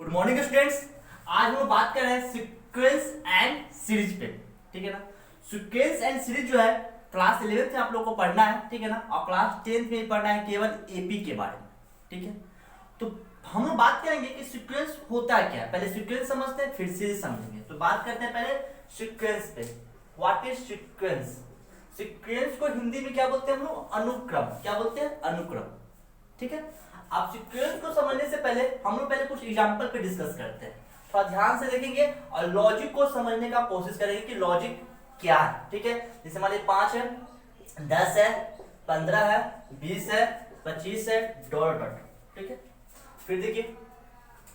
Good morning students. आज हम बात कर रहे हैं सीक्वेंस एंड सीरीज पे। ठीक है ना। सीक्वेंस एंड सीरीज जो है क्लास 11th में आप लोगों को पढ़ना है। ठीक है ना। और क्लास 10th में पढ़ना है केवल एपी के बारे में। ठीक है। तो हम लोग बात करेंगे कि सीक्वेंस होता क्या है। पहले सीक्वेंस समझते हैं फिर सीरीज समझेंगे। तो बात करते हैं पहले सीक्वेंस पे। What is sequence? सीक्वेंस को हिंदी में क्या बोलते हैं हम लोग? अनुक्रम। क्या बोलते हैं? अनुक्रम। ठीक है। आप सीक्वेंस को समझने से पहले हम लोग पहले कुछ एग्जांपल पे डिस्कस करते हैं। थोड़ा ध्यान से देखेंगे और लॉजिक को समझने का कोशिश करेंगे कि लॉजिक क्या है। ठीक है। जैसे मान लीजिए 5 है, 10 है, 15 है, 20 है, 25 है, डॉट डॉट। ठीक है। फिर देखिए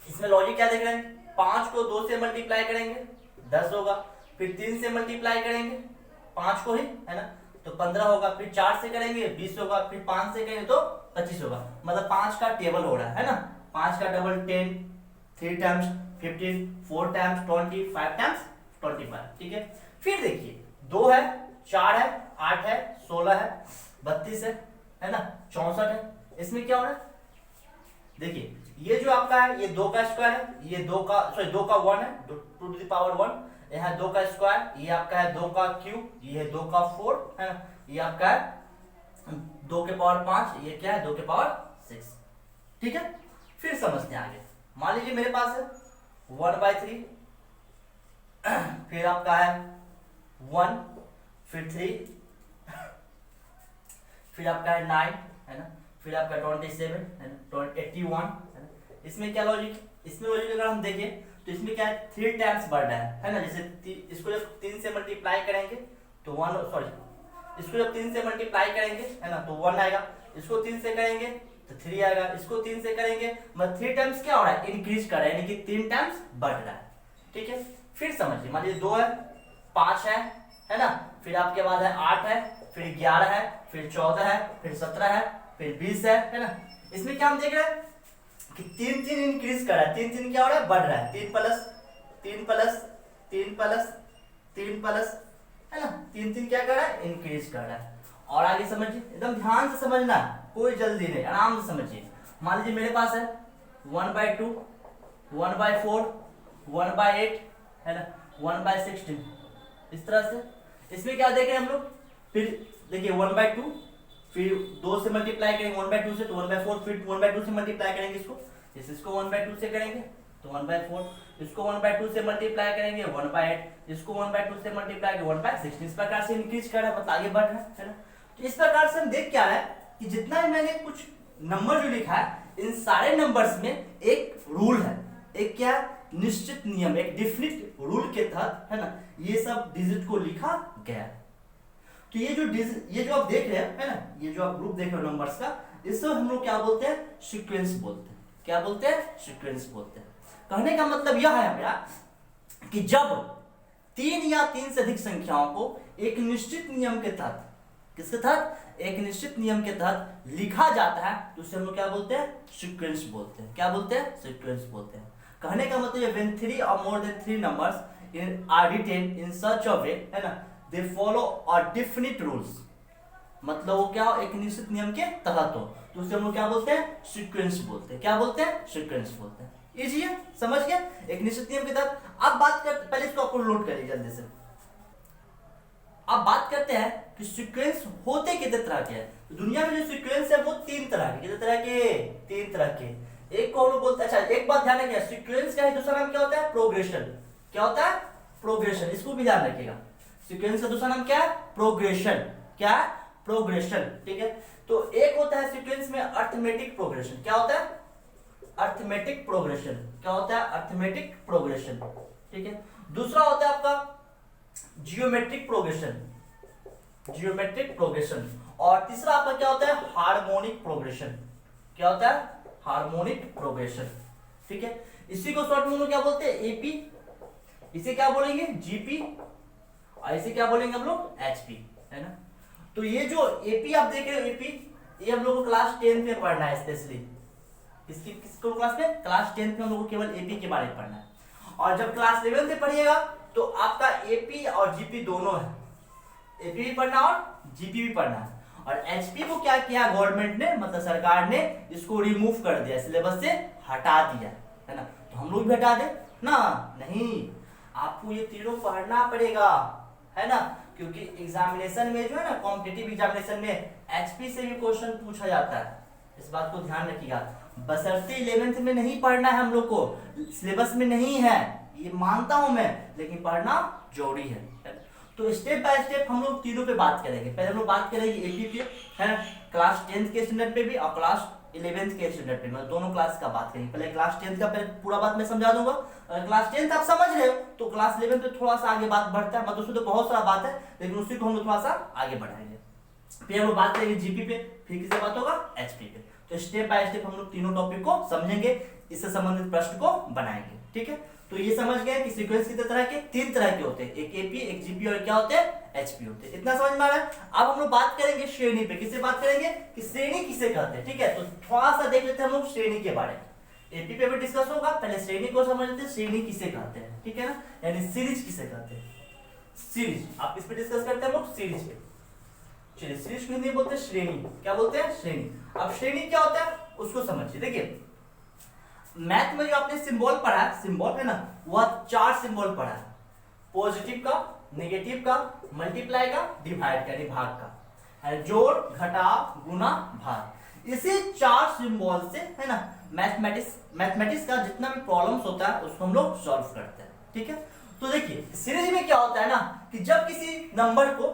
इसमें लॉजिक क्या देख रहे हैं? 5 को 2 से मल्टीप्लाई करेंगे 10 होगा, फिर 3 से मल्टीप्लाई करेंगे 5 को ही, है ना, तो 15 होगा, फिर 4 से करेंगे 20 होगा, फिर 5 से करेंगे तो 25 होगा। मतलब 5 का टेबल हो रहा है ना। 5 का डबल 10, 3 टाइम्स 15, 4 टाइम्स 20, 5 टाइम्स 25। ठीक है। फिर देखिए 2 है, 4 है, 8 है, 16 है, 32 है ना, 64 है। इसमें क्या हो रहा है? देखिए ये जो आपका है ये 2 का स्क्वायर है, ये 2 का 1 है, 2 टू द पावर 1। यहाँ 2 का स्क्वायर, ये आपका है 2 का क्यूब, ये है 2 का 4, है ना, ये आपका है 2 के पावर 5, ये क्या है 2 के पावर 6। ठीक है। फिर समझते हैं आगे। मान लीजिए मेरे पास है 1/3, फिर आपका है 1, फिर 3, फिर आपका है 9, है ना, फिर आपका 27, है ना, 81, है ना। इसमें क्या लॉजिक? इसमें लॉजिक अगर हम देखें तो इसमें क्या है 3 टाइम्स बढ़ रहा है ना। जैसे इसको जब 3 से मल्टीप्लाई करेंगे तो 1, सॉरी, इसको जब 3 से मल्टीप्लाई करेंगे, है ना, तो 1 आएगा। इसको 3 से करेंगे तो 3 आएगा। इसको 3 से करेंगे मतलब 3 टाइम्स क्या हो रहा है? इंक्रीज कर रहा है, यानी कि 3 टाइम्स बढ़ रहा है। ठीक है। फिर समझिए मान लीजिए 2 है, 5 है ना, फिर आपके बाद है 8 है, फिर 11 है, फिर 14 है, फिर 17 है, फिर 20 है ना। इसमें क्या हम देख रहे हैं कि 3 इंक्रीज कर रहा है। 3 क्या हो रहा है? बढ़ रहा है। 3 प्लस 3 प्लस 3 प्लस 3 प्लस, है ना, 3 क्या कर रहा है? इंक्रीज कर रहा है। और आगे समझिए, एकदम ध्यान से समझना, कोई जल्दी नहीं, आराम से समझिए। मान लीजिए मेरे पास है 1/2, 1/4, 1/8, है ना, 1/16, इस तरह से। इसमें क्या देख रहे हैं हम लोग? फिर देखिए 1/2, फिर 2 से मल्टीप्लाई करेंगे 1/2 से तो 1/4, फिर 1/2 से मल्टीप्लाई करेंगे इसको, जैसे इसको 1/2 से करेंगे तो 1/4, इसको 1/2 से मल्टीप्लाई करेंगे 1/8, इसको 1/2 से मल्टीप्लाई करेंगे 1/16। इस प्रकार से इंक्रीज कर रहा है, मतलब आगे बढ़ रहा है ना। तो इस प्रकार से हम देख क्या रहा है कि जितना भी मैंने कुछ नंबर जो लिखा है इन सारे नंबर्स में एक रूल है, एक क्या निश्चित नियम, एक डिफिनिट रूल के तहत, है ना, ये सब डिजिट को लिखा गया है। तो ये जो आप देख रहे हैं, है ना, ये जो आप ग्रुप देख रहे हो नंबर्स का, इससे हम लोग क्या बोलते हैं? सीक्वेंस बोलते हैं। क्या बोलते हैं? सीक्वेंस बोलते हैं। कहने का मतलब यह है मेरा कि जब 3 या 3 से अधिक संख्याओं को एक निश्चित नियम के तहत, किसके तहत? एक निश्चित नियम के तहत लिखा जाता है तो उसे हम लोग क्या बोलते हैं? सीक्वेंस बोलते हैं। क्या बोलते हैं? सीक्वेंस बोलते हैं। कहने का मतलब when 3 or more than 3 numbers are written in such a way, है ना, they follow a definite rules, मतलब वो क्या हो? एक निश्चित नियम के तहत हो तो उसे हम लोग क्या बोलते हैं? सीक्वेंस बोलते हैं। क्या बोलते हैं? सीक्वेंस बोलते हैं। इजी है, समझ गया? एक निश्चित नियम के तहत। अब बात कर, पहले इसको आपको नोट करिए जल्दी से। अब बात करते हैं कि सीक्वेंस होते कितने तरह के हैं। दुनिया में जो सीक्वेंस है वो 3 तरह के। कितने तरह के? 3 तरह के। एक को हम लोग बोलते हैं, अच्छा एक बात ध्यान रखिएगा, सीक्वेंस का दूसरा नाम क्या होता है? प्रोग्रेशन। क्या होता है? प्रोग्रेशन। इसको भी ध्यान रखिएगा। सीक्वेंस का दूसरा नाम क्या है? प्रोग्रेशन। क्या है? प्रोग्रेशन। ठीक है। तो एक होता है सीक्वेंस में अर्थमेटिक प्रोग्रेशन। क्या होता है? Arithmetic progression. क्या होता है? Arithmetic progression. ठीक है। दूसरा होता है आपका जियोमेट्रिक प्रोग्रेशन। Geometric progression. और तीसरा आपका क्या होता है? Harmonic progression. क्या होता है? Harmonic progression. ठीक है। इसी को शॉर्ट में हम लोग क्या बोलते हैं? एपी। इसे क्या बोलेंगे? जीपी। और इसे क्या बोलेंगे हम लोग? एचपी, है ना। तो ये जो एपी आप देख रहे हो, एपी, ये हम लोग को क्लास 10 में पढ़ना है स्पेशली। किसको क्लास में? क्लास 10 में हम लोग को केवल एपी के बारे में पढ़ना है। और जब क्लास 11 में पढ़िएगा तो आपका एपी और जीपी दोनों है। एपी भी पढ़ना और जीपी भी पढ़ना है। और एचपी को क्या किया गवर्नमेंट ने, मतलब सरकार ने इसको रिमूव कर दिया, सिलेबस से हटा दिया, है ना। तो हम लोग भी हटा दे ना, नहीं, आपको ये तीनों पढ़ना पड़ेगा, है ना, क्योंकि एग्जामिनेशन में जो है ना, कॉम्पिटिटिव एग्जामिनेशन में एचपी से भी क्वेश्चन पूछा जाता है, इस बात को ध्यान रखिएगा। बशर्ते 11th में नहीं पढ़ना है हम लोग को, सिलेबस में नहीं है, ये मानता हूं मैं, लेकिन पढ़ना जरूरी है। तो स्टेप बाय स्टेप हम लोग तीनों पे बात करेंगे। पहले हम लोग बात करेंगे एपी पे, है ना, क्लास 10th के स्टैंडर्ड पे भी और क्लास 11th के स्टैंडर्ड पे, मतलब दोनों क्लास का बात करेंगे। पहले क्लास 10th का पहले पूरा बात मैं समझा दूंगा। अगर क्लास 10th आप समझ रहे हो तो क्लास 11th पे थोड़ा सा आगे बात बढ़ता है, मतलब उसमें तो बहुत सारा बात है, लेकिन उसी को हम लोग थोड़ा सा आगे बढ़ाएंगे। फिर हम लोग बात करेंगे जीपी पे, फिर किससे बात होगा, एचपी पे। तो स्टेप बाय स्टेप हम लोग तीनों टॉपिक को समझेंगे, इससे संबंधित प्रश्न को बनाएंगे, ठीक है। तो ये समझ गए कि सीक्वेंस कितने तरह के, 3 तरह के होते हैं, एक एपी, एक जीपी और क्या होते हैं, एचपी होते हैं। इतना समझ में आ रहा है। अब हम लोग बात करेंगे श्रेणी पे, किससे बात करेंगे कि श्रेणी किसे कहते हैं, ठीक है। तो थोड़ा सा देख लेते हैं हम लोग श्रेणी के बारे में, एपी पे भी डिस्कस होगा, पहले श्रेणी को समझ लेते हैं, श्रेणी किसे कहते हैं, ठीक है ना, यानी सीरीज किसे कहते हैं, सीरीज। आप इस पे डिस्कस करते हैं हम लोग सीरीज पे। चलिए, सीरीज को हिंदी में बोलते हैं श्रेणी, क्या बोलते हैं, श्रेणी। अब श्रेणी क्या होता है उसको समझिए। देखिए, मैथ में जो आपने सिंबल पढ़ा है, सिंबल है ना, वह 4 सिंबल पढ़ा है, पॉजिटिव का, नेगेटिव का, मल्टीप्लाई का, डिवाइड का, भाग का, जोड़, घटाव, गुना, भाग। इसी 4 सिंबल से, है ना, मैथमेटिक्स का जितना भी प्रॉब्लम्स होता है उसको हम लोग सॉल्व करते हैं, ठीक है। तो देखिए, सीरीज में क्या होता है ना कि जब किसी नंबर को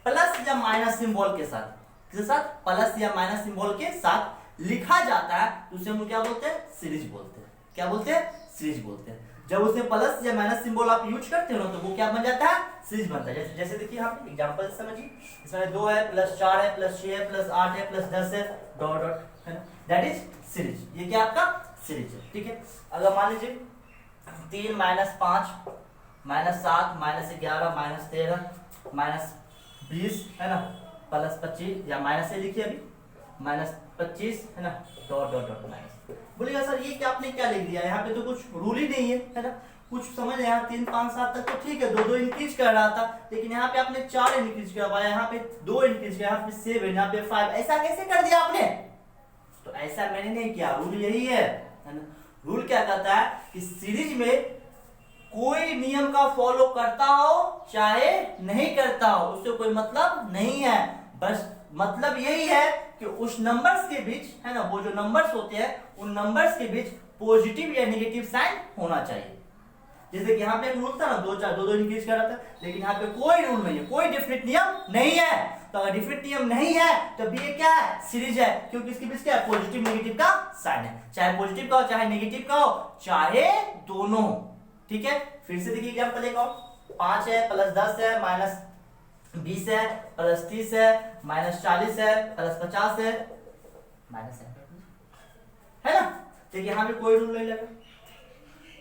प्लस या माइनस सिंबल के साथ, किसके साथ, प्लस या माइनस सिंबल के साथ लिखा जाता है तो उसे हम क्या बोलते हैं, सीरीज बोलते हैं। क्या बोलते हैं, सीरीज बोलते हैं। जब उसमें प्लस या माइनस सिंबल आप यूज करते हो ना तो वो क्या बन जाता है, सीरीज बनता है। जैसे देखिए यहाँ पे एग्जांपल समझिए, इसमें 2 है, प्लस 4 है, प्लस 6 है, प्लस 8 है, प्लस 10 है, डॉट डॉट, है ना, दैट इज सीरीज। ये क्या आपका सीरीज है, ठीक है। अगर मान लीजिए 3 minus 5 minus 7 minus 11 minus 13 minus 20, है ना, प्लस 25, या माइनस से लिखिए अभी, माइनस 25, है ना, डॉट डॉट डॉट माइनस। बोलिएगा सर ये क्या आपने क्या लिख दिया, यहाँ पे तो कुछ रूल ही नहीं है ना, कुछ समझ यहाँ 3 5 7 तक तो ठीक है, 2 इंक्रीज कर रहा था, लेकिन यहाँ पे आपने 4 इंक्रीज करवाया, यहाँ पे 2 इंक्रीज किया, यहाँ पे 7, यहाँ पे 5, ऐसा कैसे कर दिया आपने। तो ऐसा मैंने नहीं किया, रूल यही है ना। रूल क्या कहता है कि सीरीज में कोई नियम का फॉलो करता हो चाहे नहीं करता हो, उससे कोई मतलब नहीं है, बस मतलब यही है कि उस नंबर्स के बीच, है ना, वो जो नंबर्स होते हैं उन नंबर्स के बीच पॉजिटिव या नेगेटिव साइन होना चाहिए। जैसे कि यहाँ पे एक रूल था ना, 2 इंक्रीज कर रहा था, लेकिन यहाँ पे कोई रूल नहीं है, कोई डिफरेंट नियम नहीं है। तो अगर डिफरेंट नियम नहीं है तो ये क्या है, सीरीज है, क्योंकि इसके बीच क्या है, पॉजिटिव नेगेटिव का साइन है, चाहे पॉजिटिव का हो चाहे नेगेटिव का हो, चाहे दोनों, ठीक है। फिर से देखिए एग्जांपल एक और, 5 है, प्लस 10 है, माइनस 20 है, प्लस 30 है, माइनस 40 है, प्लस 50 है, माइनस है ना। देखिए यहाँ पे कोई रूल नहीं लगा,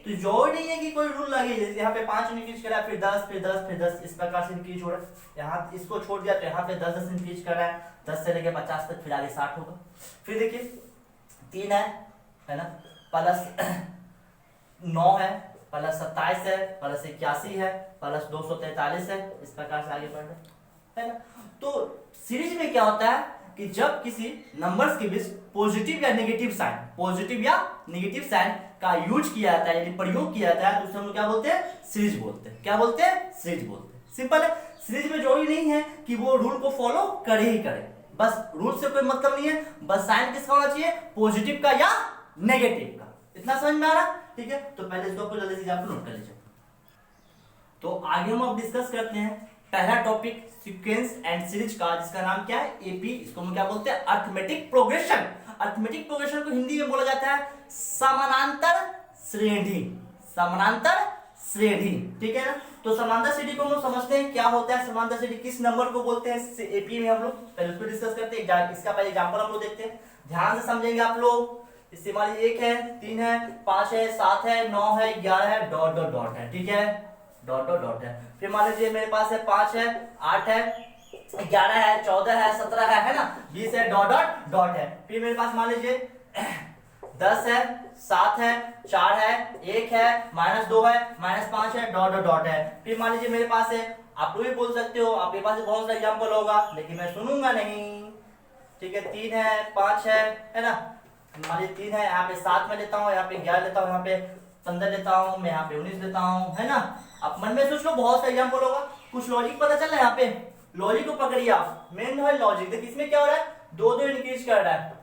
तो जरूरी नहीं है कि कोई रूल लगे। जैसे यहाँ पे 5 इंक्रीज करा, फिर 10 फिर 10 फिर 10, इस प्रकार से इंक्रीज हो रहा है। यहाँ इसको छोड़ दिया तो यहाँ पे 10 इंक्रीज कर रहा है, 10 से लेके 50 तक, फिर आगे 60 होगा। फिर देखिए 3 है ना, प्लस 9 है, प्लस 27 है, प्लस 81 है, प्लस 243 है, इस प्रकार से आगे बढ़ रहा है ना। तो सीरीज में क्या होता है कि जब किसी नंबर्स के बीच पॉजिटिव या नेगेटिव साइन का यूज किया जाता है, यानी प्रयोग किया जाता है, तो उसे हम क्या बोलते हैं, सीरीज बोलते हैं। क्या बोलते हैं, सीरीज बोलते हैं। सिंपल है। सीरीज में जरूरी नहीं है कि वो रूल को फॉलो करे ही करे, बस रूल से कोई मतलब नहीं है, बस साइन किसका होना चाहिए, पॉजिटिव का या नेगेटिव का। इतना समझ में आ रहा, ठीक है। तो पहले इसको जल्दी से एग्जांपल नोट कर लीजिए। तो आगे हम अब डिस्कस करते हैं पहला टॉपिक सीक्वेंस एंड सीरीज का, जिसका नाम क्या है, एपी। इसको हम क्या बोलते हैं, अरिथमेटिक प्रोग्रेशन। अरिथमेटिक प्रोग्रेशन को हिंदी में बोला जाता है समानांतर श्रेणी। समानांतर श्रेणी, ठीक है ना। तो समांतर श्रेणी को हम लोग समझते हैं क्या होता है, समांतर श्रेणी किस नंबर को बोलते हैं एपी में, हम लोग पहले उसको डिस्कस करते हैं। इसका पहले एग्जांपल हम लोग देखते हैं, ध्यान से समझेंगे आप लोग। इससे मान लीजिए 1 है, 3 है, 5 है, 7 है, 9 है, 11 है, डॉट डॉट डॉट है, ठीक है, डॉट डॉट डॉट है। फिर मान लीजिए मेरे पास है 5 है, 8 है, 11 है, 14 है, 17 है ना, 20 है, डॉट डॉट डॉट है। फिर मेरे पास मान लीजिए 10 है, 7 है, 4 है, 1 है, -2 है, -5 है, डॉट डॉट डॉट है। फिर मान लीजिए मेरे पास है, आप लोग भी बोल सकते हो, आपके पास बहुत सारा एग्जाम्पल होगा, लेकिन मैं सुनूंगा नहीं, ठीक है। 3 है, 5 है ना, मान लीजिए 3 है, यहाँ पे 7 में लेता हूँ, यहाँ पे 11 लेता हूँ, यहाँ पे 15 लेता हूँ, मैं यहाँ पे 19 लेता हूँ, है ना। अब मन में सोच लो, बहुत सा एग्जाम्पल होगा, कुछ लॉजिक पता चल रहा है यहाँ पे। लॉजिक को पकड़िए आप, मेन है लॉजिक। देखिए इसमें क्या हो रहा है, 2 इंक्रीज कर रहा है,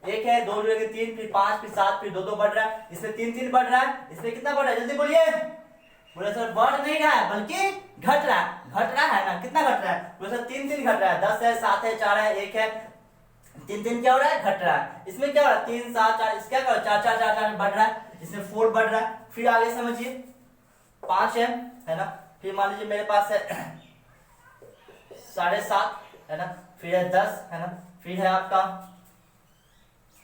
एक है 2 जोड़ेंगे 3, फिर 5, फिर 7, फिर 2 बढ़ रहा है, इसमें 3 बढ़ रहा है, इसमें कितना बढ़ रहा है, जल्दी बोलिए। बोले सर बढ़ नहीं रहा है बल्कि घट रहा है, घट रहा है ना, कितना घट रहा है, बोले सर 3 घट रहा है, 10 है, 7 है, 4 है, 1 है, 3 क्या हो रहा है, घट रहा है। इसमें क्या हो रहा है, 3 7 4, इसका क्या हो रहा है, 4 4 4 4 बढ़ रहा है, इसमें 4 बढ़ रहा है। फिर आगे समझिए 5 है ना, फिर मान लीजिए मेरे पास है 7.5 है ना, फिर है 10 है ना, फिर है आपका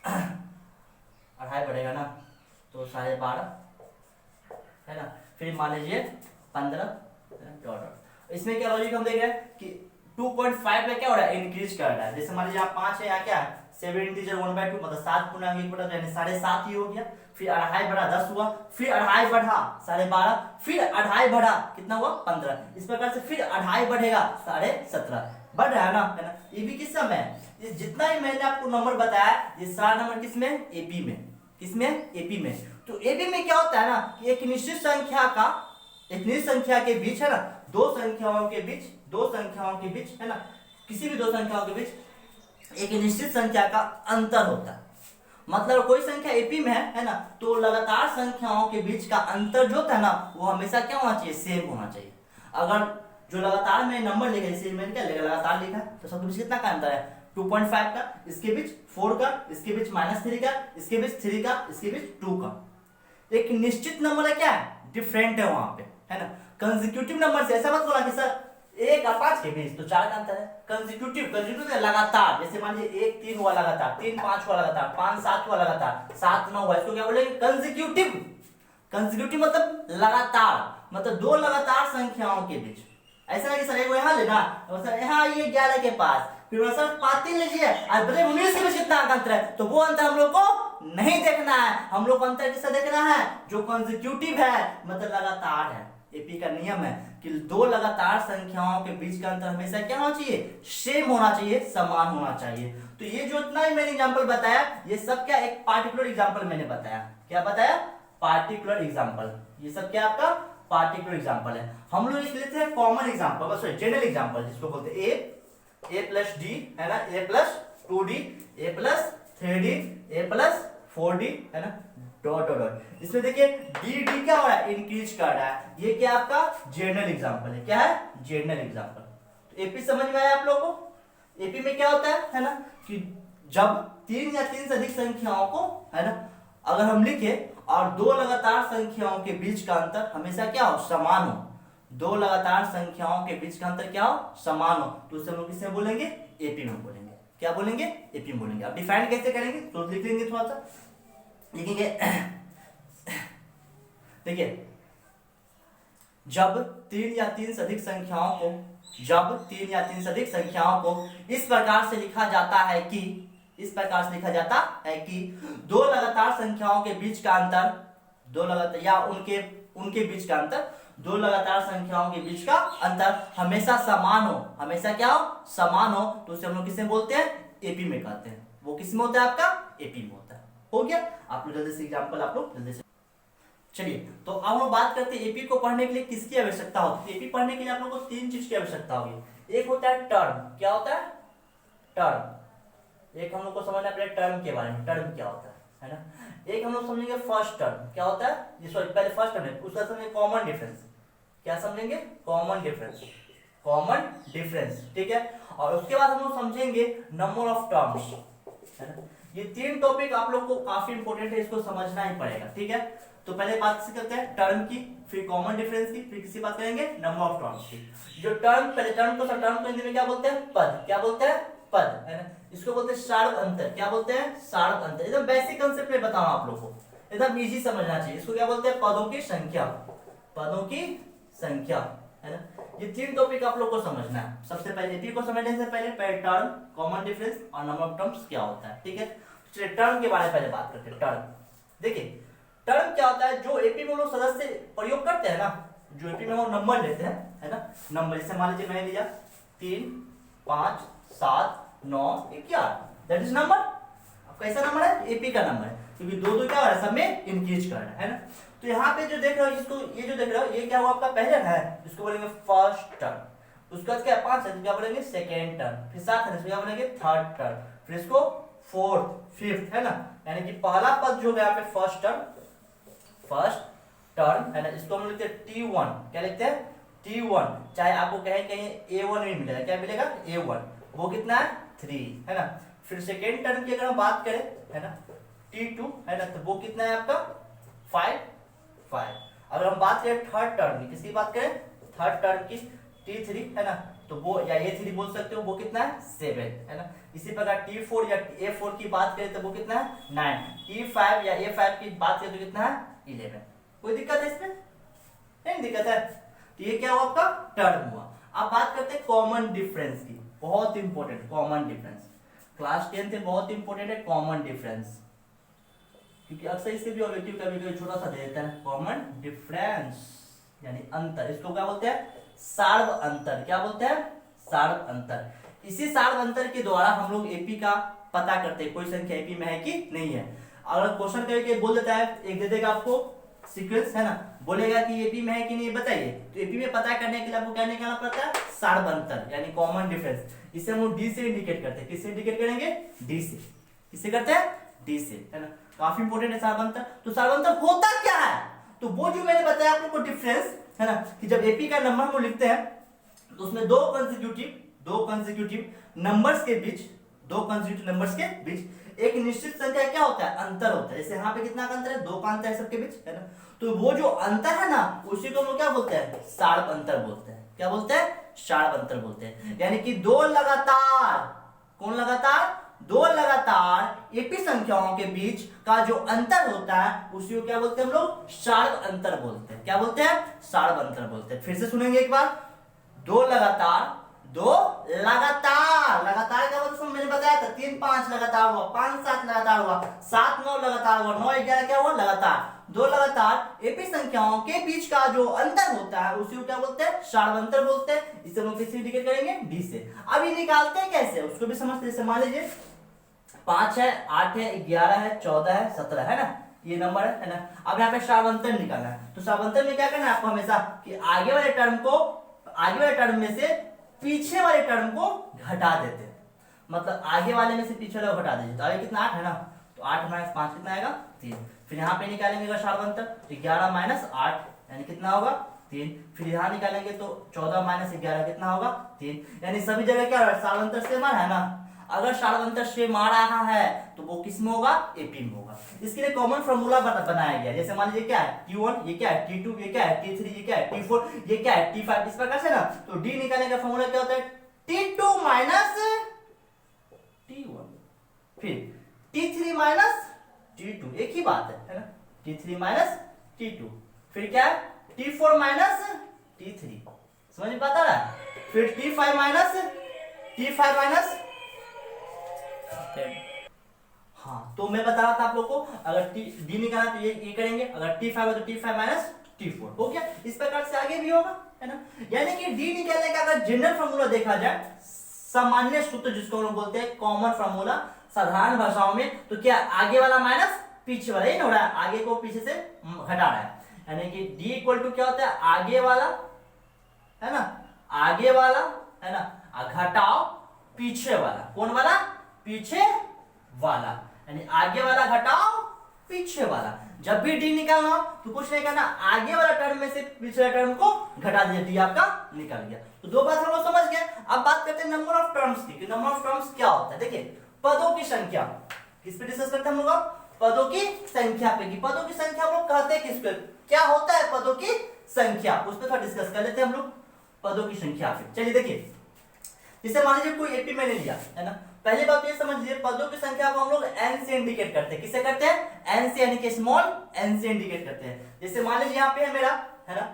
2.5 बढ़ेगा ना, तो 12.5 है ना, फिर मान लीजिए 15 डॉट। इसमें क्या लॉजिक हम देख रहे हैं कि 2.5 में क्या हो रहा है, इंक्रीज कर रहा है। जैसे मान लीजिए यहाँ 5 है, यहाँ क्या है 7 इंटीजर 1/2, मतलब 7 पूर्णांक 1 बटा 2 यानी 7.5 ही हो गया। फिर 2.5 बढ़ा 10 हुआ, फिर 2.5 बढ़ा 12.5, फिर 2.5 बढ़ा कितना हुआ 15। इस प्रकार से फिर 2.5 बढ़ेगा 17.5 बढ़ रहा है ना। ये भी किस समय है, ये जितना ही मैंने आपको नंबर बताया ये सारा नंबर किसमें, एपी में, किसमें, एपी में। तो एपी में क्या होता है ना कि एक निश्चित संख्या के बीच है ना, दो संख्याओं के बीच है ना, किसी भी दो संख्याओं के बीच एक निश्चित संख्या का अंतर होता है। मतलब कोई संख्या एपी में है ना, तो लगातार संख्याओं के बीच का अंतर जो होता है ना वो हमेशा क्या होना चाहिए, सेम होना चाहिए। अगर जो लगातार में नंबर लिखा, जैसे मैंने क्या लिखा, लगातार लिखा, तो सबके बीच कितना का अंतर है, 2.5 का, इसके बीच 4 का, इसके बीच -3 का, इसके बीच 3 का, इसके बीच 2 का। एक निश्चित नंबर है, क्या है, डिफरेंट है वहां पे, है ना। कंसेक्यूटिव नंबर से ऐसा मत बोला कि सर 1 और 5 के बीच तो 4 का अंतर है। कंसेक्यूटिव लगातार, जैसे मान लीजिए 1 3 हुआ लगातार, 3 5 हुआ लगातार, 5 7 हुआ लगातार, 7 9 हुआ, इसको क्या बोलेंगे, कंसेक्यूटिव। कंसेक्यूटिव मतलब लगातार, मतलब दो लगातार संख्याओं के बीच। ऐसा नहीं सर, यहाँ लेना, सर यहाँ ये 11 के पास, फिर सर 5 लीजिए और बताइए 19 के बीच कितना अंतर है, तो वो अंतर हम लोग को नहीं देखना है। हम लोग को अंतर किससे देखना है, जो कंसेक्यूटिव है, मतलब लगातार है। एपी का नियम है कि दो लगातार संख्याओं के बीच का अंतर हमेशा क्या होना चाहिए, सेम होना चाहिए, समान होना चाहिए। तो ये जो इतना ही मैंने एग्जांपल बताया, ये सब क्या एक पार्टिकुलर एग्जांपल मैंने बताया। क्या बताया, पार्टिकुलर एग्जांपल। ये सब क्या आपका पार्टिकुलर एग्जांपल है। हम लोग इसके लेते हैं common example, sorry general example, जिसको बोलते हैं ए प्लस डी है ना, ए प्लस 2d, ए प्लस 3d, ए प्लस 4d है ना, डॉट डॉट डॉट। इसमें देखिए डी क्या हो रहा है, इंक्रीज कर रहा है। ये क्या आपका जनरल एग्जांपल है, क्या है, जनरल एग्जांपल। तो एपी समझ में आया आप लोगों को। एपी में क्या होता है ना, कि जब 3 या 3 से अधिक संख्याओं को है ना अगर हम लिखे और दो लगातार संख्याओं के बीच का अंतर हमेशा क्या हो, समान हो, दो लगातार संख्याओं के बीच का अंतर क्या हो, समान हो, तो उसे हम लोग किसमें बोलेंगे, एपी में बोलेंगे। क्या बोलेंगे, एपी में बोलेंगे। अब डिफाइन कैसे करेंगे, तो लिख लेंगे, थोड़ा सा लिखेंगे। देखिए जब 3 या 3 से अधिक संख्याओं को इस प्रकार से लिखा जाता है कि दो लगातार संख्याओं के बीच का अंतर, दो लगातार या उनके बीच का अंतर, दो लगातार संख्याओं के बीच का अंतर हमेशा समान हो, हमेशा क्या हो, समान हो, तो उसे हम लोग किसमें बोलते हैं, एपी में कहते हैं। वो किसमें होता है, आपका एपी में होता है। हो गया, आप लोग जल्दी से एग्जांपल आप लोग जल्दी से। चलिए तो अब हम लोग बात करते हैं एपी को पढ़ने के लिए किसकी आवश्यकता होती है। एपी पढ़ने के लिए आप लोग को 3 चीज की आवश्यकता होगी। एक होता है टर्म, क्या होता है, टर्म। एक हम लोग को समझना पड़ेगा टर्म के बारे में, टर्म क्या होता है ना। एक हम लोग समझेंगे फर्स्ट टर्म, क्या होता है, सॉरी पहले फर्स्ट टर्म है, उसका समझेंगे कॉमन डिफरेंस। क्या समझेंगे, कॉमन डिफरेंस, ठीक है। और उसके बाद हम लोग समझेंगे नंबर ऑफ टर्म्स, है ना। ये 3 टॉपिक आप लोग को काफी इंपॉर्टेंट है, इसको समझना ही पड़ेगा, ठीक है। तो पहले बात करते हैं टर्म की, फिर कॉमन डिफरेंस की, फिर किसी बात करेंगे नंबर ऑफ टर्म्स की। जो टर्म, पहले टर्म को हिंदी में क्या बोलते हैं, पद। क्या बोलते हैं, पद, है ना। इसको बोलते हैं सार्ध अंतर। क्या बोलते हैं, सार्ध अंतर। एकदम बेसिक कांसेप्ट में बताऊं आप लोगों को, एकदम इजी समझना चाहिए। इसको क्या बोलते हैं, पदों की संख्या, है ना। ये 3 टॉपिक आप लोग को समझना है। सबसे पहले एपी को समझने से पहले टर्म, कॉमन डिफरेंस और नंबर ऑफ टर्म्स क्या होता है, ठीक है। चलिए टर्म के बारे में पहले बात करते हैं। टर्म देखिए, टर्म क्या होता है, जो एपी में लोग सदस्य प्रयोग करते हैं ना, जो एपी में वो नंबर लेते हैं, है ना, नंबर। जैसे मान लीजिए मैंने लिया 3 5 7 9 11, दैट इज नंबर। कैसा नंबर है, एपी का नंबर है, क्योंकि दो दो क्या हो रहा है, सब में इंक्रीज कर रहा है ना। तो यहाँ पे जो देख रहे हो इसको, ये जो देख रहे हो ये क्या हुआ आपका पहला है, इसको बोलेंगे फर्स्ट टर्म। उसके बाद क्या 5 है तो क्या बोलेंगे सेकेंड टर्म, फिर 7 है इसको क्या बोलेंगे थर्ड टर्म, फिर इसको फोर्थ फिफ्थ, है ना। यानी कि पहला पद जो है यहाँ पे फर्स्ट टर्म है ना, इसको हम लिखते हैं T1, क्या लिखते हैं T1। चाहे आपको कहें कहीं A1 भी मिलेगा, क्या मिलेगा A1, वो कितना है 3 है ना। फिर सेकेंड टर्म की अगर हम बात करें है ना T2 है ना, तो वो कितना है आपका 5। अगर हम बात करें थर्ड टर्म की, किसकी बात करें थर्ड टर्म की T3 है ना, तो वो या A3 बोल सकते हो, वो कितना है 7 है ना। इसी प्रकार T4 या A4 की बात करें तो वो कितना है 9, T5 या A5 की बात करें तो कितना है 11। कोई दिक्कत है इसमें, नहीं दिक्कत है। तो ये क्या हुआ आपका टर्म हुआ। अब बात करते हैं कॉमन डिफरेंस की, बहुत इंपॉर्टेंट कॉमन डिफरेंस, क्लास 10 से बहुत इंपॉर्टेंट है कॉमन डिफरेंस, क्योंकि अक्सर इससे भी ऑब्जेक्टिव कभी छोटा सा दे देता है। कॉमन डिफरेंस यानी अंतर, इसको क्या बोलते हैं सार्व अंतर, क्या बोलते हैं सार्व अंतर। इसी सार्व अंतर के द्वारा हम लोग एपी का पता करते हैं, कोई संख्या एपी में है कि नहीं है। अगर क्वेश्चन करके बोल देता है, एक दे देगा आपको सीक्वेंस है ना, बोलेगा कि एपी में है कि नहीं बताइए, तो एपी में पता करने के लिए आपको क्या निकालना पड़ता है सार्व अंतर यानी कॉमन डिफरेंस। इसे हम लोग डी से इंडिकेट करते हैं, किससे इंडिकेट करेंगे डी से, किससे करते हैं डी से, है ना। काफी इंपॉर्टेंट है सार्व अंतर। तो सार्व अंतर होता क्या है, तो वो जो मैंने बताया आप लोग को डिफरेंस है ना, कि जब एपी का नंबर हम लोग लिखते हैं तो उसमें दो कंसेक्यूटिव नंबर्स के बीच एक निश्चित संख्या क्या होता है अंतर होता है। जैसे यहाँ पे कितना का अंतर है 2 का अंतर है सबके बीच, है ना। तो वो जो अंतर है ना उसी को हम लोग क्या बोलते हैं सार्व अंतर बोलते हैं। क्या बोलते हैं सार्व अंतर बोलते हैं। यानी कि दो लगातार एपी संख्याओं के बीच का जो अंतर होता है उसी को क्या बोलते हैं हम लोग सार्व अंतर बोलते हैं। क्या बोलते हैं सार्व अंतर बोलते हैं। फिर से सुनेंगे एक बार, दो लगातार का मतलब मैंने बताया था 3 5 लगातार हुआ, 5 7 लगातार हुआ, 7 9 लगातार हुआ, 9 11 क्या हुआ लगातार। दो लगातार एपी संख्याओं के बीच का जो अंतर होता है उसी को क्या बोलते हैं सार्व अंतर बोलते हैं। इसे हम लोग किससे इंडिकेट करेंगे डी से। अब ये निकालते हैं कैसे उसको भी समझते हैं। जैसे मान लीजिए 5 है 8 है 11 है 14 है 17 है ना, ये नंबर है ना। अब यहाँ पे सार्व अंतर निकालना है, तो सार्व अंतर में क्या करना है आपको हमेशा कि आगे वाले टर्म में से पीछे वाले टर्म को घटा देते हैं। मतलब आगे वाले में से पीछे वाले को घटा दीजिए। तो आगे कितना 8 है ना, तो 8 माइनस 5 कितना आएगा 3। फिर यहाँ पे निकालेंगे सार्व अंतर, तो 11 माइनस 8 यानी कितना होगा 3। फिर यहाँ निकालेंगे तो 14 माइनस 11 कितना होगा 3। यानी सभी जगह क्या सार्व अंतर सेम है ना। अगर सार्व अंतर सेम आ रहा है तो वो किस में होगा एपी में होगा। इसके लिए कॉमन फॉर्मूला बनाया गया। जैसे मान लीजिए क्या है T1, ये क्या है T2, ये क्या है T3, ये क्या है T4, ये क्या है T5, इस प्रकार से ना। तो डी निकालने का फॉर्मूला क्या होता है T2 माइनस T1, फिर T3 माइनस T2, एक ही बात है ना। T3 माइनस T2, फिर क्या है T4 माइनस T3, समझ में पता रहा। फिर T5 माइनस हाँ, तो मैं बता रहा था आप लोग को अगर डी निकालना तो ये करेंगे, अगर T5 है तो T5 माइनस T4 हो गया। इस प्रकार से आगे भी होगा, है ना। यानी कि डी निकालने का अगर जनरल फॉर्मूला देखा जाए, सामान्य सूत्र जिसको हम लोग बोलते हैं कॉमन फॉर्मूला साधारण भाषाओं में, तो क्या आगे वाला माइनस पीछे वाला, ये हो रहा है आगे को पीछे से घटा रहा है। यानी कि डी इक्वल टू क्या होता है आगे वाला है ना, आगे वाला है ना घटाओ पीछे वाला। कौन वाला पीछे वाला, यानी आगे वाला घटाओ पीछे वाला। जब भी डी निकालना हो तो कुछ नहीं करना, आगे वाला टर्म में से पिछले टर्म को घटा दीजिए, डी आपका निकल गया। तो दो बात हम लोग समझ गए। अब बात करते हैं नंबर ऑफ टर्म्स की, कि नंबर ऑफ टर्म्स क्या होता है। देखिए पदों की संख्या, किस पे डिस्कस करते हैं हम लोग पदों की संख्या पे। कि पदों की संख्या हम लोग कहते हैं किसको, क्या होता है पदों की संख्या, उस पर थोड़ा डिस्कस कर लेते हैं हम लोग पदों की संख्या पे। चलिए देखिए, जैसे मान लीजिए कोई एपी मैंने लिया है ना, पहली बात ये समझ लीजिए पदों की संख्या को हम लोग n से इंडिकेट करते हैं। किससे करते हैं n से, यानी कि स्मॉल n से इंडिकेट करते हैं। जैसे मान लीजिए यहाँ पे है मेरा है ना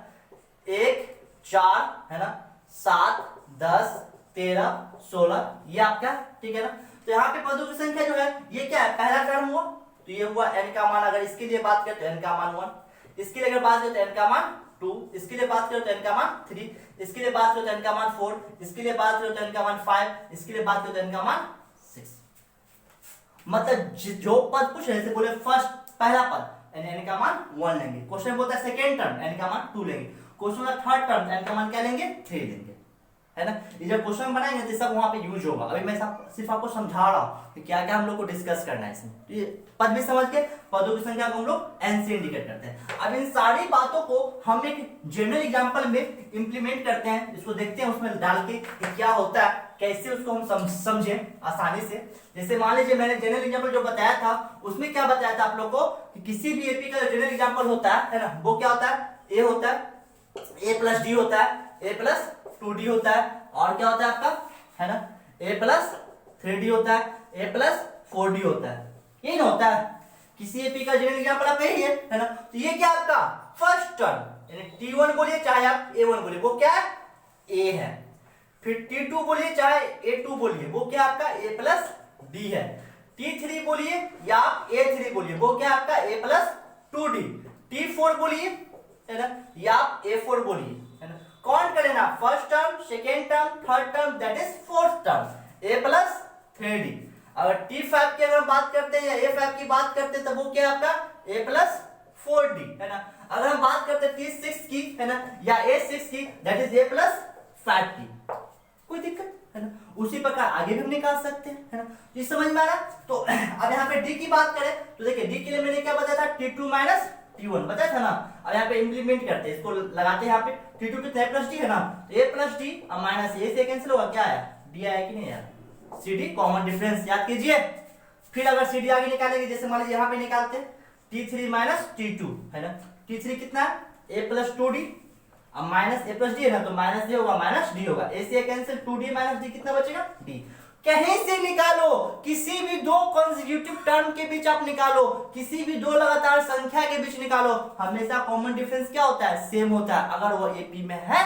1 4 है ना 7 10 13 16, ये आपका ठीक है ना। तो यहाँ पे पदों की संख्या जो है ये क्या है पहला टर्म हुआ, तो ये हुआ n का मान। अगर इसके लिए बात करें तो n का मान 1, इसके लिए अगर बात करें तो n का मान 2, इसके लिए बात करें तो n का मान 3, इसके लिए बात करें तो n का मान 4, इसके लिए बात करें तो n का मान 5, इसके लिए बात करें तो n का मान 6। मतलब जो पद पूछे, जैसे बोले फर्स्ट पहला पद n का मान 1 लेंगे, क्वेश्चन बोलता है सेकंड टर्म n का मान 2 लेंगे, क्वेश्चन का थर्ड टर्म n का मान क्या लेंगे 3 लेंगे, है ना। ये जब क्वेश्चन बनाएंगे तो सब वहां पे यूज होगा। अभी मैं सिर्फ आपको समझा रहा हूँ कि क्या क्या हम लोग को डिस्कस करना है इसमें। तो ये पद भी समझ के पदों की संख्या को हम लोग n से इंडिकेट करते हैं। अब इन सारी बातों को हम एक जनरल एग्जांपल में इंप्लीमेंट करते हैं, इसको देखते हैं उसमें डाल के कि क्या होता है, कैसे उसको हम समझें आसानी से। जैसे मान लीजिए मैंने जनरल एग्जांपल जो बताया था उसमें क्या बताया था आप लोग को कि किसी भी एपी का जो जनरल एग्जांपल होता है ना, वो क्या होता है, ए होता है, ए प्लस डी होता है, ए प्लस 2d होता है, और क्या होता है आपका, है ना, a प्लस 3d होता है, a प्लस 4d होता है, यही ना होता है। किसी एपी का जनरल एग्जांपल आपका यही है ना। तो ये क्या आपका फर्स्ट टर्म यानी t1 बोलिए चाहे आप a1 बोलिए, वो क्या है a है। फिर t2 बोलिए चाहे a2 बोलिए, वो क्या आपका a प्लस d है। t3 बोलिए या आप a3 बोलिए, वो क्या आपका a प्लस 2d। t4 बोलिए, है ना, या आप a4 बोलिए, है ना। कौन करेना, first term, second term, third term, that is fourth term, a plus 3d। अगर t5 की अगर बात करते हैं या a5 की बात करते हैं तो वो क्या आपका a प्लस 4d, है ना। अगर हम बात करते हैं t6 की, है ना, या a6 की, that is a plus 5d। कोई दिक्कत, है ना। उसी प्रकार आगे भी हम निकाल सकते हैं, है ना। ये समझ में आ रहा। तो अब यहाँ पे d की बात करें तो देखिए d के लिए मैंने क्या बताया था, t2 माइनस t1 बताया था ना। अब यहाँ पे इंप्लीमेंट करते हैं, इसको लगाते हैं यहाँ पे, t2 कितना है प्लस d है ना, तो a प्लस d अब माइनस a से कैंसिल होगा, क्या है d आया कि नहीं यार, cd कॉमन डिफरेंस याद कीजिए। फिर अगर cd आगे निकालेंगे, जैसे मान लीजिए यहाँ पे निकालते हैं t3 माइनस t2, है ना, t3 कितना है a प्लस 2d, अब माइनस a प्लस d है ना, तो माइनस d होगा माइनस d होगा, a से कैंसिल 2d माइनस d कितना बचेगा d। कहीं से निकालो, किसी भी दो कंसेक्यूटिव टर्म के बीच आप निकालो, किसी भी दो लगातार संख्या के बीच निकालो, हमेशा कॉमन डिफरेंस क्या होता है, सेम होता है, अगर वो एपी में है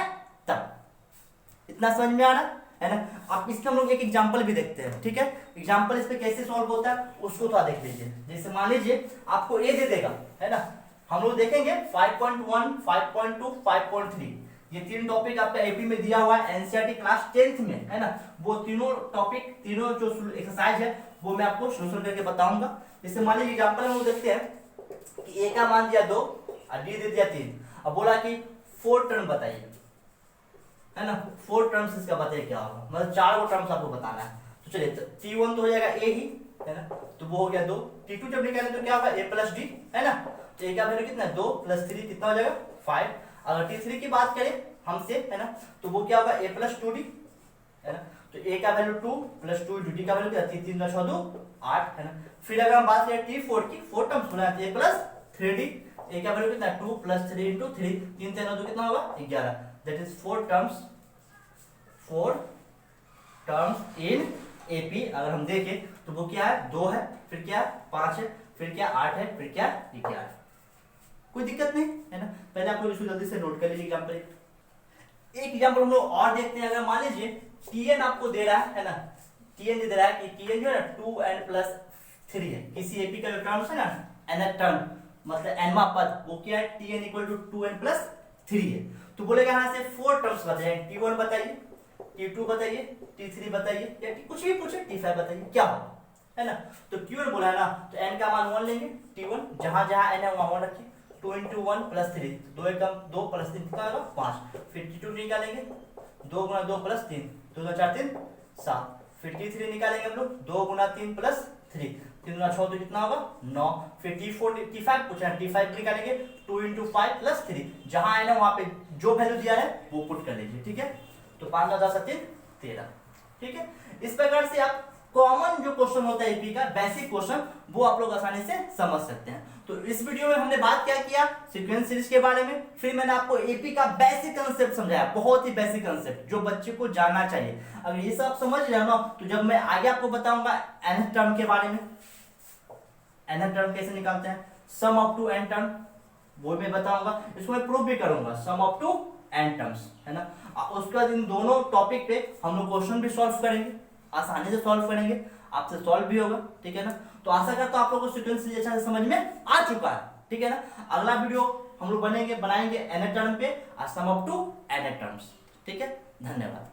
तब। इतना समझ में आ रहा है ना। आप इसका हम लोग एक एग्जांपल भी देखते हैं, ठीक है। एग्जांपल इस पे कैसे सॉल्व होता है उसको थोड़ा देख लीजिए। जैसे मान लीजिए आपको ए दे देगा, है ना, हम लोग देखेंगे 5.1, 5.2, 5.3, ये तीन टॉपिक आपका एपी में दिया हुआ है एनसीईआरटी क्लास 10th में, है ना। वो तीनों टॉपिक, तीनों जो एक्सरसाइज है वो मैं आपको सोल्यूशन करके बताऊंगा। जैसे मान लीजिए एग्जांपल हम लोग देखते हैं कि ए का मान दिया 2 और डी दे दिया 3, अब बोला कि 4 टर्म बताइए, है ना, 4 टर्म्स इसका बताइए क्या होगा, मतलब 4 टर्म्स आपको बताना है। तो चलिए t1 तो हो जाएगा a ही, है ना, तो वो हो गया 2। t2 जब निकालें तो क्या होगा a प्लस डी, है ना, तो a का वैल्यू कितना है 2 प्लस 3 कितना हो जाएगा 5। अगर t3 की बात करें हमसे, है ना, तो वो क्या होगा a प्लस 2d, है ना, तो a का वैल्यू 2 प्लस 2 d का वैल्यू क्या, 3 का 6 8, है ना। फिर अगर हम बात करें t4 की, 4 टर्म्स होना है a प्लस 3d, a का वैल्यू कितना 2 प्लस 3 इंटू 3, 3 3 9 कितना होगा 11, that is 4 terms in AP. अगर हम देखें तो वो क्या है 2 है, फिर क्या 5 है, फिर क्या 8 है, फिर क्या 11। कोई दिक्कत नहीं, है ना। पहले आपको इसको जल्दी से नोट कर लीजिए एग्जांपल। एक एग्जांपल हम लोग और देखते हैं। अगर मान लीजिए tn आपको दे रहा है ना, tn दे रहा है कि tn जो है ना 2n प्लस 3 है, किसी एपी का जो टर्म्स है ना nth टर्म मतलब nवा पद, वो क्या है tn equal to 2n plus 3 है। तो बोलेगा यहाँ से 4 टर्म्स बताइए, t1 बताइए, t2 बताइए, t3 बताइए, या कुछ भी पूछे, t5 बताइए क्या होगा, है ना। तो t1 बोला ना, तो n का मान 1 लेंगे, t1 जहां जहां n है वहां 1 रखिए, 2 into 1 प्लस 3, 2 एकम 2 प्लस 3 कितना होगा 5। फिर t2 निकालेंगे, 2 गुना 2 प्लस 3, 2 गुना 4 3 7। फिर t3 निकालेंगे हम लोग, 2 गुना 3 प्लस 3, 3 गुना 6 तो कितना होगा 9। फिर t5 पूछा है, t5 निकालेंगे 2 into 5 प्लस 3, जहां है ना वहां पे जो वैल्यू दिया है वो पुट कर लीजिए, ठीक है। तो 5 9 10 3 13, ठीक है। इस प्रकार से आप कॉमन जो क्वेश्चन होता है एपी का बेसिक क्वेश्चन, वो आप लोग आसानी से समझ सकते हैं। तो इस वीडियो में हमने बात क्या किया, सीक्वेंस सीरीज के बारे में, फिर मैंने आपको एपी का बेसिक कंसेप्ट समझाया, बहुत ही बेसिक कंसेप्ट जो बच्चे को जानना चाहिए। अगर ये सब समझ लिया ना, तो जब मैं आगे आपको बताऊंगा nth टर्म के बारे में, nth टर्म कैसे निकालते हैं, sum up to n term, वो मैं बताऊंगा, इसको मैं प्रूव भी करूंगा, sum up to n terms, है ना। उसके बाद इन दोनों टॉपिक पे हम लोग क्वेश्चन भी सॉल्व करेंगे, आसानी से सॉल्व करेंगे, आपसे सॉल्व भी होगा, ठीक है ना। तो आशा करता हूं आप लोगों को सीक्वेंस सीरीज अच्छा से समझ में आ चुका है, ठीक है ना। अगला वीडियो हम लोग बनाएंगे nth टर्म पे, sum up to nth terms, ठीक है। धन्यवाद।